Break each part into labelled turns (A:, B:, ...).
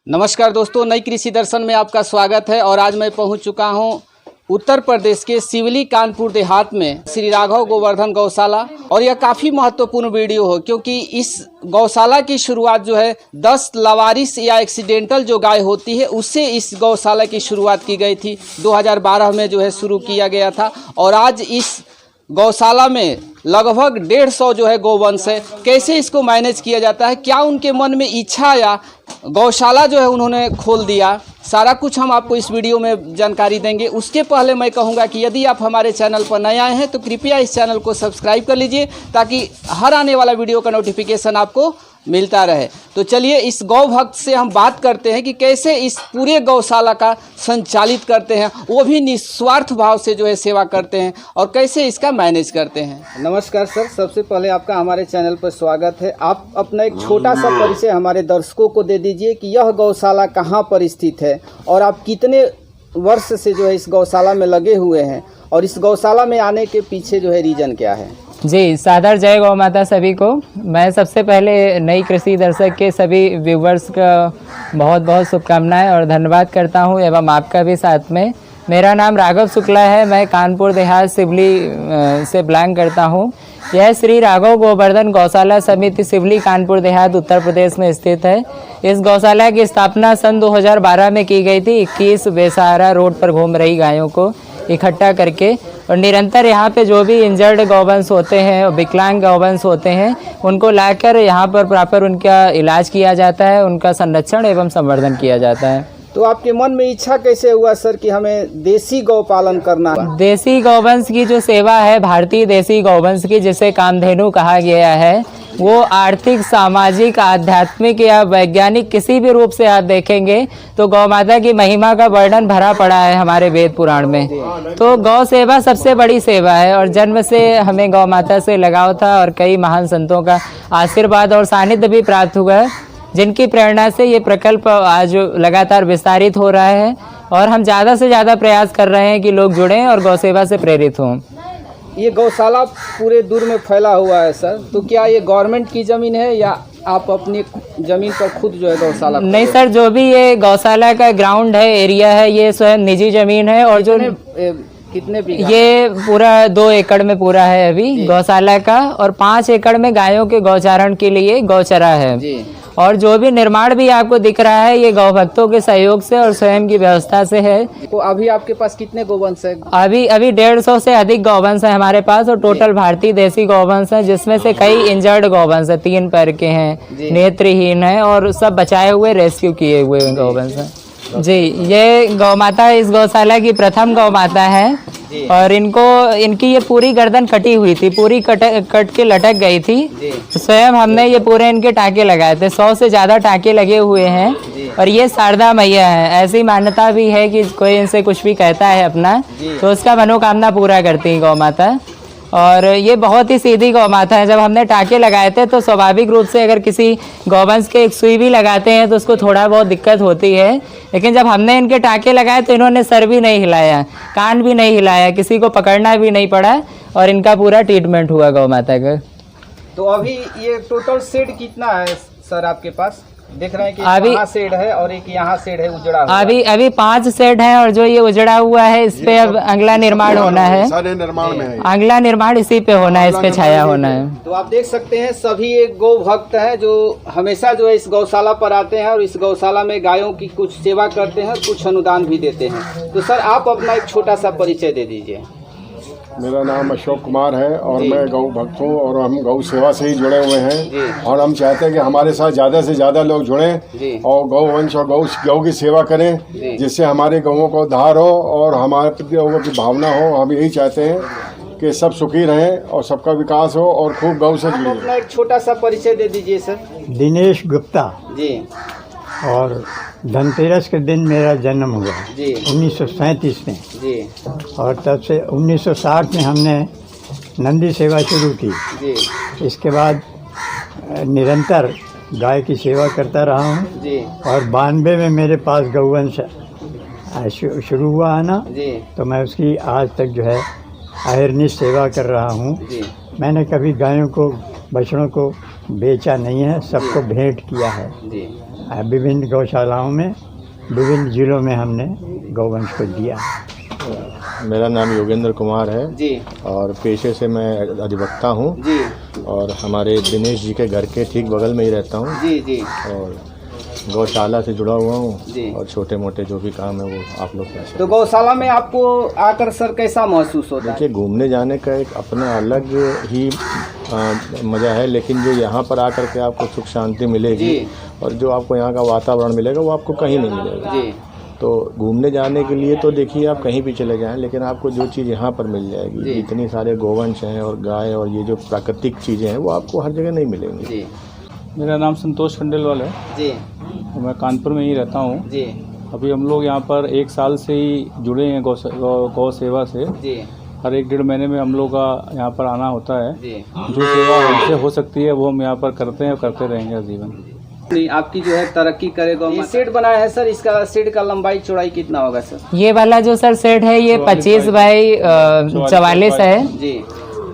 A: नमस्कार दोस्तों, नई कृषि दर्शन में आपका स्वागत है। और आज मैं पहुंच चुका हूं उत्तर प्रदेश के सिवली कानपुर देहात में श्री राघव गोवर्धन गौशाला। और यह काफ़ी महत्वपूर्ण वीडियो हो क्योंकि इस गौशाला की शुरुआत जो है 10 लवारिस या एक्सीडेंटल जो गाय होती है उससे इस गौशाला की शुरुआत की गई थी। 2012 में जो है शुरू किया गया था। और आज इस गौशाला में लगभग 150 जो है गौवंश है। कैसे इसको मैनेज किया जाता है, क्या उनके मन में इच्छा या गौशाला जो है उन्होंने खोल दिया, सारा कुछ हम आपको इस वीडियो में जानकारी देंगे। उसके पहले मैं कहूँगा कि यदि आप हमारे चैनल पर नए आए हैं तो कृपया इस चैनल को सब्सक्राइब कर लीजिए ताकि हर आने वाला वीडियो का नोटिफिकेशन आपको मिलता रहे। तो चलिए इस गौ भक्त से हम बात करते हैं कि कैसे इस पूरे गौशाला का संचालित करते हैं, वो भी निस्वार्थ भाव से जो है सेवा करते हैं और कैसे इसका मैनेज करते हैं। नमस्कार सर, सबसे पहले आपका हमारे चैनल पर स्वागत है। आप अपना एक छोटा सा परिचय हमारे दर्शकों को दे दीजिए कि यह गौशाला कहाँ पर स्थित है और आप कितने वर्ष से जो है इस गौशाला में लगे हुए हैं और इस गौशाला में आने के पीछे जो है रीज़न क्या है।
B: जी, सादर जय गौ माता सभी को। मैं सबसे पहले नई कृषि दर्शक के सभी व्यूवर्स का बहुत बहुत शुभकामनाएं और धन्यवाद करता हूं, एवं आपका भी साथ में। मेरा नाम राघव शुक्ला है, मैं कानपुर देहात सिवली से बिलोंग करता हूं। यह श्री राघव गोवर्धन गौशाला समिति सिवली कानपुर देहात उत्तर प्रदेश में स्थित है। इस गौशाला की स्थापना सन 2012 में की गई थी। 21 बेसहारा रोड पर घूम रही गायों को इकट्ठा करके और निरंतर यहाँ पे जो भी इंजर्ड गौवंश होते हैं और विकलांग गौवंश होते हैं उनको लाकर यहाँ पर प्रॉपर उनका इलाज किया जाता है, उनका संरक्षण एवं संवर्धन किया जाता है।
A: तो आपके मन में इच्छा कैसे हुआ सर कि हमें देसी गौ पालन करना?
B: देसी गौवंश की जो सेवा है, भारतीय देसी गौवंश की, जिसे कामधेनु कहा गया है, वो आर्थिक, सामाजिक, आध्यात्मिक या वैज्ञानिक किसी भी रूप से आप देखेंगे तो गौ माता की महिमा का वर्णन भरा पड़ा है हमारे वेद पुराण में। तो गौ सेवा सबसे बड़ी सेवा है और जन्म से हमें गौ माता से लगाव था और कई महान संतों का आशीर्वाद और सानिध्य भी प्राप्त हुआ है, जिनकी प्रेरणा से ये प्रकल्प आज लगातार विस्तारित हो रहा है और हम ज़्यादा से ज़्यादा प्रयास कर रहे हैं कि लोग जुड़ें और गौ सेवा से प्रेरित हों।
A: ये गौशाला पूरे दूर में फैला हुआ है सर, तो क्या ये गवर्नमेंट की ज़मीन है या आप अपनी ज़मीन पर खुद जो है गौशाला?
B: नहीं सर, जो भी ये गौशाला का ग्राउंड है, एरिया है, ये स्वयं निजी ज़मीन है। और जो
A: कितने बीघा?
B: ये पूरा 2 एकड़ में पूरा है अभी गौशाला का, और 5 एकड़ में गायों के गौचारण के लिए गौचरा है जी। और जो भी निर्माण भी आपको दिख रहा है ये गौ भक्तों के सहयोग से और स्वयं की व्यवस्था से है।
A: तो अभी आपके पास कितने गौवंश है?
B: अभी 150 से अधिक गौवंश है हमारे पास और टोटल भारतीय देसी गौवंश है, जिसमें से कई इंजर्ड गौवंश है, 3 पैर के हैं, नेत्रहीन है और सब बचाए हुए रेस्क्यू किए हुए गौवंश हैं जी। ये गौ माता इस गौशाला की प्रथम गौ माता है और इनकी ये पूरी गर्दन कटी हुई थी, पूरी कट के लटक गई थी। स्वयं हमने ये पूरे इनके टाँके लगाए थे, 100 से ज़्यादा टाँके लगे हुए हैं। और ये शारदा मैया है, ऐसी मान्यता भी है कि कोई इनसे कुछ भी कहता है अपना तो उसका मनोकामना पूरा करती है गौ माता। और ये बहुत ही सीधी गौ माता है। जब हमने टाँके लगाए थे तो स्वाभाविक रूप से अगर किसी गौवंश के एक सुई भी लगाते हैं तो उसको थोड़ा बहुत दिक्कत होती है, लेकिन जब हमने इनके टाँके लगाए तो इन्होंने सर भी नहीं हिलाया, कान भी नहीं हिलाया, किसी को पकड़ना भी नहीं पड़ा और इनका पूरा ट्रीटमेंट हुआ गौ माता का।
A: तो अभी ये टोटल शेड कितना है सर आपके पास? देख रहे हैं कि
B: अभी
A: यहाँ शेड है और एक यहाँ शेड है उजड़ा हुआ।
B: अभी 5 शेड हैं और जो ये उजड़ा हुआ है इस पे अब अगला निर्माण होना है।
C: सारे निर्माण में है,
B: अगला निर्माण इसी पे होना है, इस पे छाया होना है।
A: तो आप देख सकते हैं सभी एक गौ भक्त हैं जो हमेशा जो है इस गौशाला पर आते हैं और इस गौशाला में गायों की कुछ सेवा करते हैं, कुछ अनुदान भी देते हैं। तो सर आप अपना एक छोटा सा परिचय दे दीजिए।
C: मेरा नाम अशोक कुमार है और मैं गौ भक्त हूँ और हम गौ सेवा से ही जुड़े हुए हैं और हम चाहते हैं कि हमारे साथ ज़्यादा से ज़्यादा लोग जुड़ें और गौवंश और गौ की सेवा करें, जिससे हमारे गौओं को उद्धार हो और हमारे प्रति गौओं की भावना हो। हम यही चाहते हैं कि सब सुखी रहें और सबका विकास हो और खूब गौ से जुड़े।
A: अपना एक छोटा सा परिचय दे दीजिए सर।
D: दिनेश गुप्ता
A: जी।
D: और धनतेरस के दिन मेरा जन्म हुआ
A: जी
D: 1937 में
A: जी।
D: और तब से 1960 में हमने नंदी सेवा शुरू की
A: जी।
D: इसके बाद निरंतर गाय की सेवा करता रहा हूँ
A: जी।
D: और 92 में मेरे पास गौवंश शुरू हुआ है ना
A: जी।
D: तो मैं उसकी आज तक जो है अहिर्निश सेवा कर रहा हूँ। मैंने कभी गायों को, बछड़ों को बेचा नहीं है, सबको भेंट किया है।
A: जी।
D: विभिन्न गौशालाओं में विभिन्न जिलों में हमने गौवंश को दिया।
E: मेरा नाम योगेंद्र कुमार है
A: जी
E: और पेशे से मैं अधिवक्ता हूँ
A: जी
E: और हमारे दिनेश जी के घर के ठीक बगल में ही रहता हूँ
A: जी जी
E: और गौशाला से जुड़ा हुआ
A: जी।
E: हूँ और छोटे मोटे जो भी काम है वो आप लोग कैसे।
A: तो गौशाला में आपको आकर सर कैसा महसूस होता है?
E: देखिए, घूमने जाने का एक अपना अलग ही मज़ा है, लेकिन जो यहाँ पर आकर के आपको सुख शांति मिलेगी
A: जी।
E: और जो आपको यहाँ का वातावरण मिलेगा वो आपको कहीं नहीं मिलेगा।
A: जी
E: तो घूमने जाने के लिए तो देखिए आप कहीं भी चले जाएं, लेकिन आपको जो चीज़ यहाँ पर मिल जाएगी,
A: जी।
E: इतनी सारे गोवंश हैं और गाय और ये जो प्राकृतिक चीज़ें हैं वो आपको हर जगह नहीं मिलेंगी।
A: जी
F: मेरा नाम संतोष खंडेलवाल है
A: जी
F: और मैं कानपुर में ही रहता हूँ।
A: जी
F: अभी हम लोग यहाँ पर 1 साल से ही जुड़े हैं गौ सेवा से।
A: जी
F: हर 1-1.5 महीने में हम लोग का यहाँ पर आना होता है।
A: जी।
F: जो सेवा हमसे हो सकती है वो हम यहाँ पर करते हैं और करते रहेंगे जीवन।
A: नहीं, आपकी जो है तरक्की करेगा। ये सेट बनाया है सर, इसका सेट का लंबाई चौड़ाई कितना होगा सर?
B: ये वाला जो सर सेट है ये 25 बाई 44 है
A: जी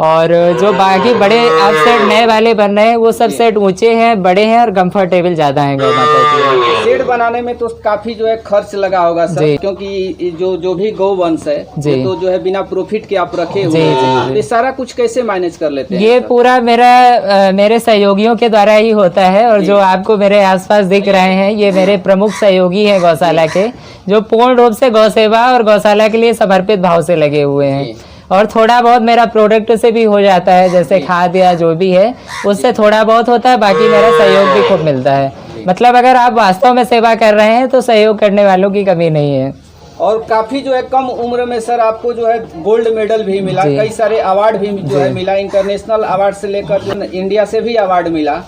B: और जो बाकी बड़े अब सेट नए वाले बन रहे हैं वो सब सेट ऊंचे हैं, बड़े हैं और कंफर्टेबल ज़्यादा हैं गौ माता के।
A: सेट बनाने में तो काफी जो है खर्च लगा होगा सर,
B: जी।
A: क्योंकि जो भी गौवंश है
B: जी।
A: ये तो जो है बिना प्रॉफिट के आप रखे हुए
B: जी,
A: हैं।
B: जी,
A: ये सारा कुछ कैसे मैनेज कर लेते हैं?
B: ये
A: सर?
B: पूरा मेरे सहयोगियों के द्वारा ही होता है और जो आपको मेरे आसपास दिख रहे हैं ये मेरे प्रमुख सहयोगी हैं गौशाला के, जो पूर्ण रूप से गौ सेवा और गौशाला के लिए समर्पित भाव से लगे हुए हैं। और थोड़ा बहुत मेरा प्रोडक्ट से भी हो जाता है, जैसे खाद या जो भी है उससे थोड़ा बहुत होता है, बाकी मेरा सहयोग भी खूब मिलता है। मतलब अगर आप वास्तव में सेवा कर रहे हैं तो सहयोग करने वालों की कमी नहीं है।
A: और काफी जो है कम उम्र में सर आपको जो है गोल्ड मेडल भी मिला,
B: जी।
A: कई सारे अवार्ड भी जो है मिला, इंटरनेशनल अवार्ड से लेकर जो इंडिया से भी अवार्ड मिला।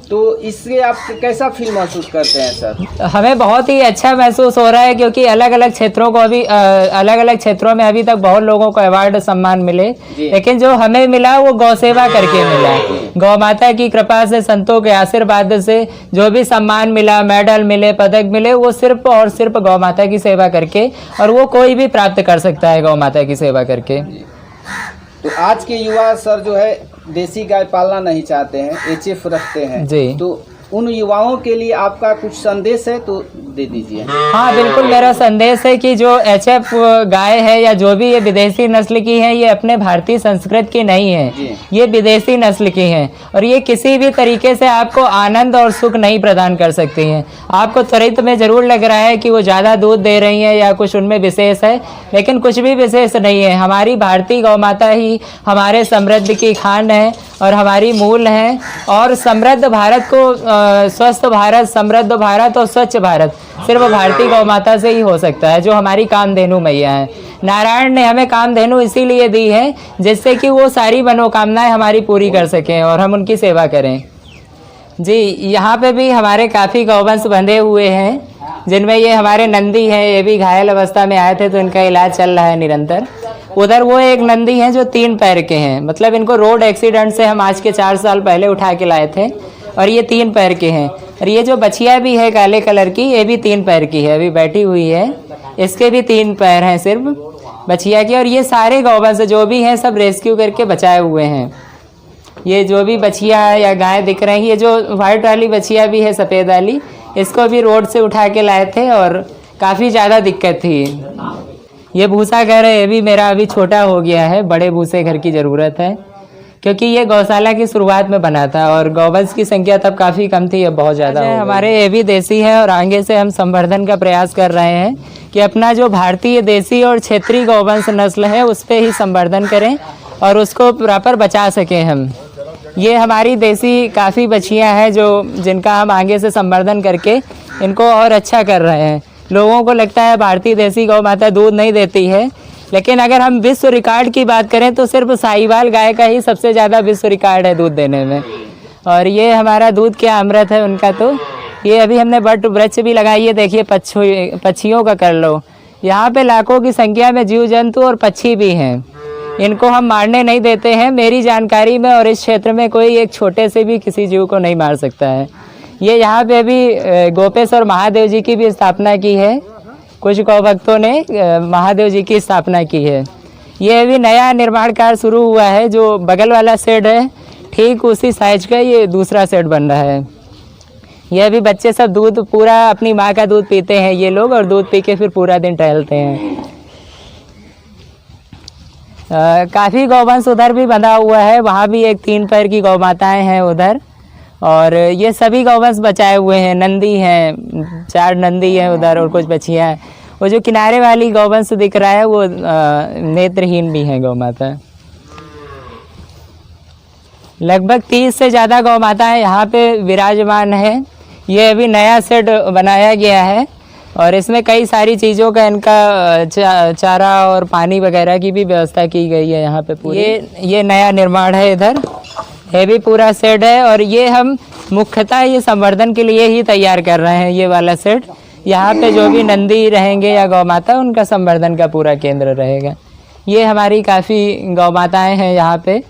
A: तो इससे आप कैसा फील महसूस करते हैं सर?
B: हमें बहुत ही अच्छा महसूस हो रहा है क्योंकि अलग अलग क्षेत्रों को अभी अलग अलग क्षेत्रों में अभी तक बहुत लोगों को अवार्ड सम्मान मिले, लेकिन जो हमें मिला वो गौ सेवा करके मिला। गौ माता की कृपा से, संतों के आशीर्वाद से जो भी सम्मान मिला, मेडल मिले, पदक मिले, वो सिर्फ और सिर्फ गौ माता की सेवा करके, और वो कोई भी प्राप्त कर सकता है गौ माता की सेवा करके।
A: तो आज के युवा सर जो है देसी गाय पालना नहीं चाहते हैं, एचएफ रखते हैं
B: जी।
A: तो उन युवाओं के लिए आपका कुछ संदेश है तो दे दीजिए।
B: हाँ बिल्कुल, मेरा संदेश है कि जो एचएफ गाय है या जो भी ये विदेशी नस्ल की है, ये अपने भारतीय संस्कृत की नहीं है, ये विदेशी नस्ल की हैं और ये किसी भी तरीके से आपको आनंद और सुख नहीं प्रदान कर सकती हैं। आपको त्वरित में जरूर लग रहा है कि वो ज़्यादा दूध दे रही हैं या कुछ उनमें विशेष है, लेकिन कुछ भी विशेष नहीं है। हमारी भारतीय गौ माता ही हमारे समृद्ध की खान है और हमारी मूल है, और समृद्ध भारत को स्वस्थ भारत, समृद्ध भारत और स्वच्छ भारत सिर्फ भारतीय गौ माता से ही हो सकता है, जो हमारी कामधेनु मैया है। नारायण ने हमें कामधेनु इसीलिए दी है जिससे कि वो सारी मनोकामनाएं हमारी पूरी कर सकें और हम उनकी सेवा करें। जी, यहाँ पे भी हमारे काफ़ी गौवंश बंधे हुए हैं, जिनमें ये हमारे नंदी हैं, ये भी घायल अवस्था में आए थे तो इनका इलाज चल रहा है निरंतर। उधर वो एक नंदी हैं जो 3 पैर के हैं, मतलब इनको रोड एक्सीडेंट से हम आज के 4 साल पहले उठा के लाए थे और ये 3 पैर के हैं। और ये जो बछिया भी है काले कलर की, ये भी 3 पैर की है, अभी बैठी हुई है, इसके भी 3 पैर हैं सिर्फ बछिया के। और ये सारे गौवंश जो भी हैं सब रेस्क्यू करके बचाए हुए हैं। ये जो भी बछिया या गाय दिख रही है, ये जो वाइट वाली बछिया भी है सफ़ेद वाली, इसको भी रोड से उठा के लाए थे और काफ़ी ज़्यादा दिक्कत थी। ये भूसा घर है, ये भी मेरा अभी छोटा हो गया है, बड़े भूसे घर की ज़रूरत है क्योंकि ये गौशाला की शुरुआत में बना था और गौवंश की संख्या तब काफ़ी कम थी, अब बहुत ज़्यादा है। हमारे ये भी देसी है और आगे से हम संवर्धन का प्रयास कर रहे हैं कि अपना जो भारतीय देसी और क्षेत्रीय गौवंश नस्ल है उस पर ही संवर्धन करें और उसको प्रॉपर बचा सकें हम। ये हमारी देसी काफ़ी बछियाँ हैं जिनका हम आगे से संवर्धन करके इनको और अच्छा कर रहे हैं। लोगों को लगता है भारतीय देसी गौ माता दूध नहीं देती है, लेकिन अगर हम विश्व रिकॉर्ड की बात करें तो सिर्फ साहिवाल गाय का ही सबसे ज़्यादा विश्व रिकॉर्ड है दूध देने में। और ये हमारा दूध क्या अमृत है उनका। तो ये अभी हमने बट वृक्ष भी लगाई है, देखिए पक्षियों का कर लो। यहाँ पे लाखों की संख्या में जीव जंतु और पक्षी भी हैं, इनको हम मारने नहीं देते हैं। मेरी जानकारी में और इस क्षेत्र में कोई एक छोटे से भी किसी जीव को नहीं मार सकता है। ये यहाँ पे अभी गोपेश्वर महादेव जी की भी स्थापना की है, कुछ गौ भक्तों ने महादेव जी की स्थापना की है। ये अभी नया निर्माण कार्य शुरू हुआ है, जो बगल वाला शेड है ठीक उसी साइज का ये दूसरा शेड बन रहा है। ये भी बच्चे सब दूध पूरा अपनी माँ का दूध पीते हैं ये लोग, और दूध पी के फिर पूरा दिन टहलते हैं। काफ़ी गौवंश उधर भी बंधा हुआ है, वहाँ भी एक 3 पैर की गौ माताएँ हैं उधर, और ये सभी गौवंश बचाए हुए हैं। नंदी हैं, 4 नंदी हैं उधर और कुछ बछियाँ हैं। वो जो किनारे वाली गौवंश दिख रहा है वो नेत्रहीन भी हैं गौ माता। लगभग 30 से ज़्यादा गौ माताएँ यहाँ पे विराजमान है। ये अभी नया सेट बनाया गया है और इसमें कई सारी चीज़ों का इनका चारा और पानी वगैरह की भी व्यवस्था की गई है यहाँ पे पूरी। ये नया निर्माण है इधर, ये भी पूरा सेट है, और ये हम मुख्यतः ये संवर्धन के लिए ही तैयार कर रहे हैं। ये वाला सेट यहाँ पे जो भी नंदी रहेंगे या गौ माता, उनका संवर्धन का पूरा केंद्र रहेगा। ये हमारी काफ़ी गौ माताएँ हैं यहाँ पे।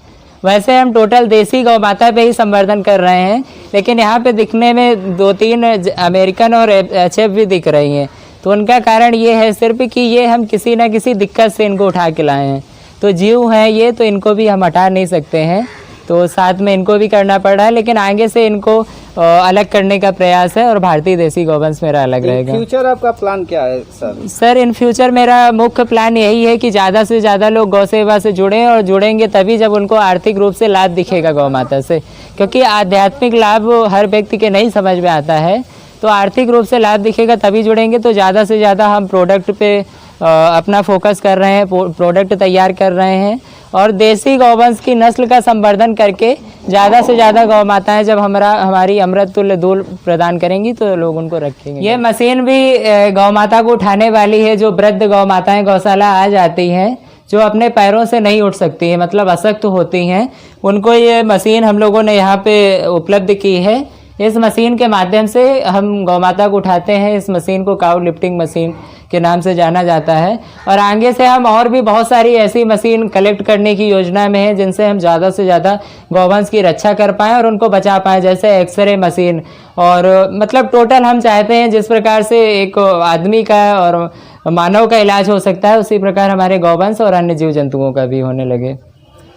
B: वैसे हम टोटल देसी गौ माता पे ही संवर्धन कर रहे हैं, लेकिन यहाँ पे दिखने में 2-3 अमेरिकन और HF भी दिख रही हैं। तो उनका कारण ये है सिर्फ कि ये हम किसी न किसी दिक्कत से इनको उठा के लाए हैं। तो जीव हैं ये, तो इनको भी हम हटा नहीं सकते हैं, तो साथ में इनको भी करना पड़ रहा है, लेकिन आगे से इनको अलग करने का प्रयास है और भारतीय देसी गौवंश मेरा अलग रहेगा।
A: फ्यूचर आपका प्लान क्या है सर?
B: सर इन फ्यूचर मेरा मुख्य प्लान यही है कि ज़्यादा से ज़्यादा लोग गौ सेवा से जुड़ें, और जुड़ेंगे तभी जब उनको आर्थिक रूप से लाभ दिखेगा गौ माता से, क्योंकि आध्यात्मिक लाभ हर व्यक्ति के नहीं समझ में आता है। तो आर्थिक रूप से लाभ दिखेगा तभी जुड़ेंगे। तो ज़्यादा से ज़्यादा हम प्रोडक्ट पे अपना फोकस कर रहे हैं, प्रोडक्ट तैयार कर रहे हैं, और देसी गौवंश की नस्ल का संवर्धन करके ज़्यादा से ज़्यादा गौ माताएँ जब हमारी अमृत तुल्य दूध प्रदान करेंगी तो लोग उनको रखेंगे। ये मशीन भी गौ माता को उठाने वाली है। जो वृद्ध गौ माताएँ गौशाला आ जाती हैं, जो अपने पैरों से नहीं उठ सकती हैं, मतलब अशक्त होती हैं, उनको ये मशीन हम लोगों ने यहाँ पे उपलब्ध की है। इस मशीन के माध्यम से हम गौ माता को उठाते हैं। इस मशीन को काउ लिफ्टिंग मशीन के नाम से जाना जाता है, और आगे से हम और भी बहुत सारी ऐसी मशीन कलेक्ट करने की योजना में है, जिनसे हम ज़्यादा से ज़्यादा गौवंश की रक्षा कर पाएँ और उनको बचा पाएँ, जैसे एक्सरे मशीन। और मतलब टोटल हम चाहते हैं जिस प्रकार से एक आदमी का और मानव का इलाज हो सकता है, उसी प्रकार हमारे गौवंश और अन्य जीव जंतुओं का भी होने लगे।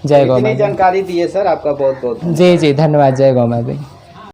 B: जय गौ माता।
A: जानकारी दी है सर, आपका बहुत बहुत
B: जी धन्यवाद। जय गौ माता।